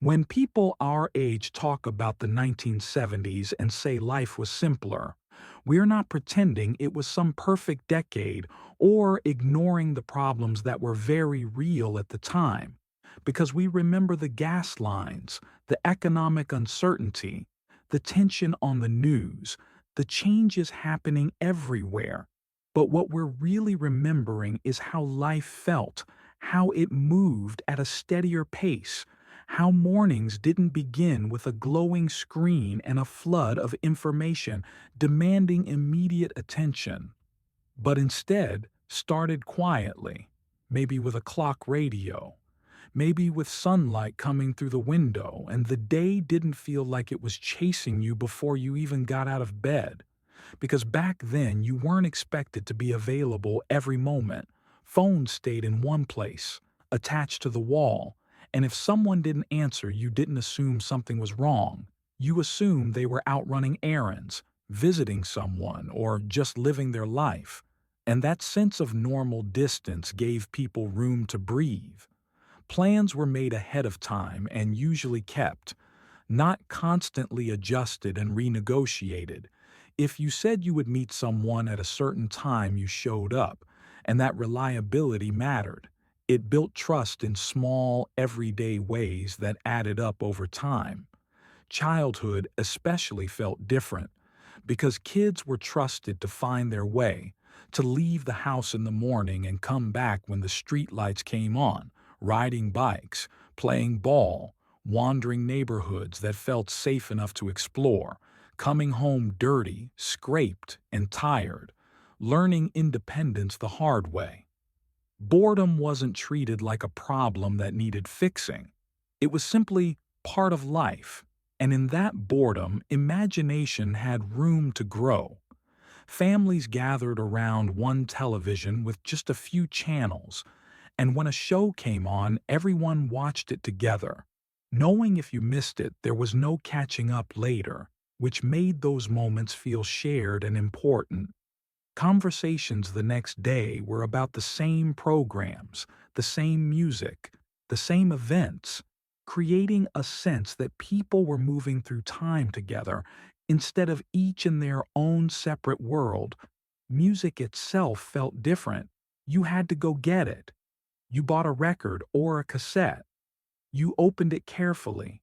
When people our age talk about the 1970s and say life was simpler, we're not pretending it was some perfect decade or ignoring the problems that were very real at the time, because we remember the gas lines, the economic uncertainty, the tension on the news, the changes happening everywhere. But what we're really remembering is how life felt, how it moved at a steadier pace, how mornings didn't begin with a glowing screen and a flood of information demanding immediate attention, but instead started quietly, maybe with a clock radio, maybe with sunlight coming through the window, and the day didn't feel like it was chasing you before you even got out of bed. Because back then, you weren't expected to be available every moment. Phones stayed in one place, attached to the wall, and if someone didn't answer, you didn't assume something was wrong. You assumed they were out running errands, visiting someone, or just living their life. And that sense of normal distance gave people room to breathe. Plans were made ahead of time and usually kept, not constantly adjusted and renegotiated. If you said you would meet someone at a certain time, you showed up, and that reliability mattered. It built trust in small, everyday ways that added up over time. Childhood especially felt different because kids were trusted to find their way, to leave the house in the morning and come back when the streetlights came on, riding bikes, playing ball, wandering neighborhoods that felt safe enough to explore, coming home dirty, scraped, and tired, learning independence the hard way. Boredom wasn't treated like a problem that needed fixing. It was simply part of life, and in that boredom, imagination had room to grow. Families gathered around one television with just a few channels, and when a show came on, everyone watched it together. Knowing if you missed it, there was no catching up later, which made those moments feel shared and important. Conversations the next day were about the same programs, the same music, the same events, creating a sense that people were moving through time together instead of each in their own separate world. Music itself felt different. You had to go get it. You bought a record or a cassette. You opened it carefully.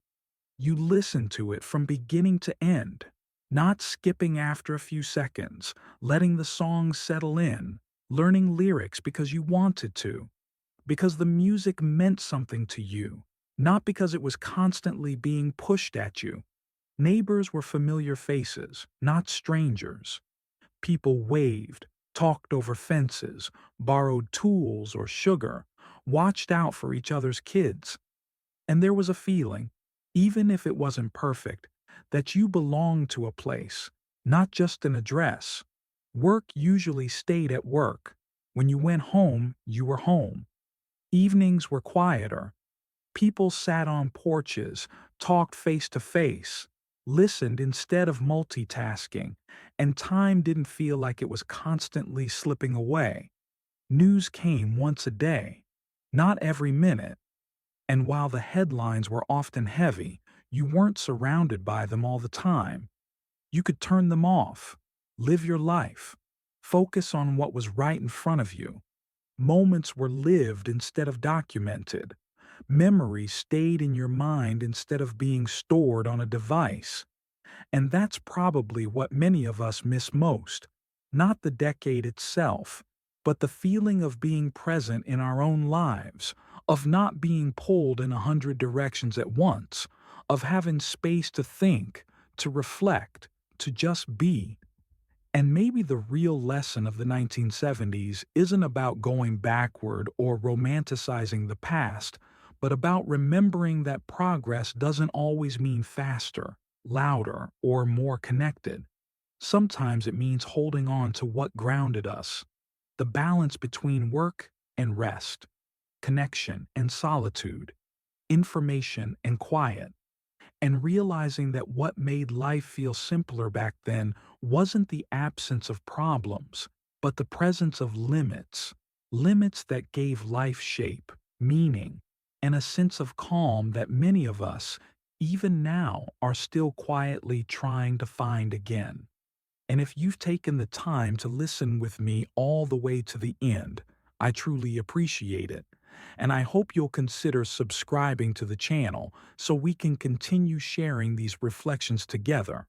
You listened to it from beginning to end, not skipping after a few seconds, letting the song settle in, learning lyrics because you wanted to, because the music meant something to you, not because it was constantly being pushed at you. Neighbors were familiar faces, not strangers. People waved, talked over fences, borrowed tools or sugar, watched out for each other's kids. And there was a feeling, even if it wasn't perfect, that you belonged to a place, not just an address. Work usually stayed at work. When you went home, you were home. Evenings were quieter. People sat on porches, talked face to face, listened instead of multitasking, and time didn't feel like it was constantly slipping away. News came once a day, not every minute. And while the headlines were often heavy, you weren't surrounded by them all the time. You could turn them off, live your life, focus on what was right in front of you. Moments were lived instead of documented. Memories stayed in your mind instead of being stored on a device. And that's probably what many of us miss most. Not the decade itself, but the feeling of being present in our own lives, of not being pulled in 100 directions at once, of having space to think, to reflect, to just be. And maybe the real lesson of the 1970s isn't about going backward or romanticizing the past, but about remembering that progress doesn't always mean faster, louder, or more connected. Sometimes it means holding on to what grounded us, the balance between work and rest, connection and solitude, information and quiet, and realizing that what made life feel simpler back then wasn't the absence of problems, but the presence of limits, limits that gave life shape, meaning, and a sense of calm that many of us, even now, are still quietly trying to find again. And if you've taken the time to listen with me all the way to the end, I truly appreciate it. And I hope you'll consider subscribing to the channel so we can continue sharing these reflections together.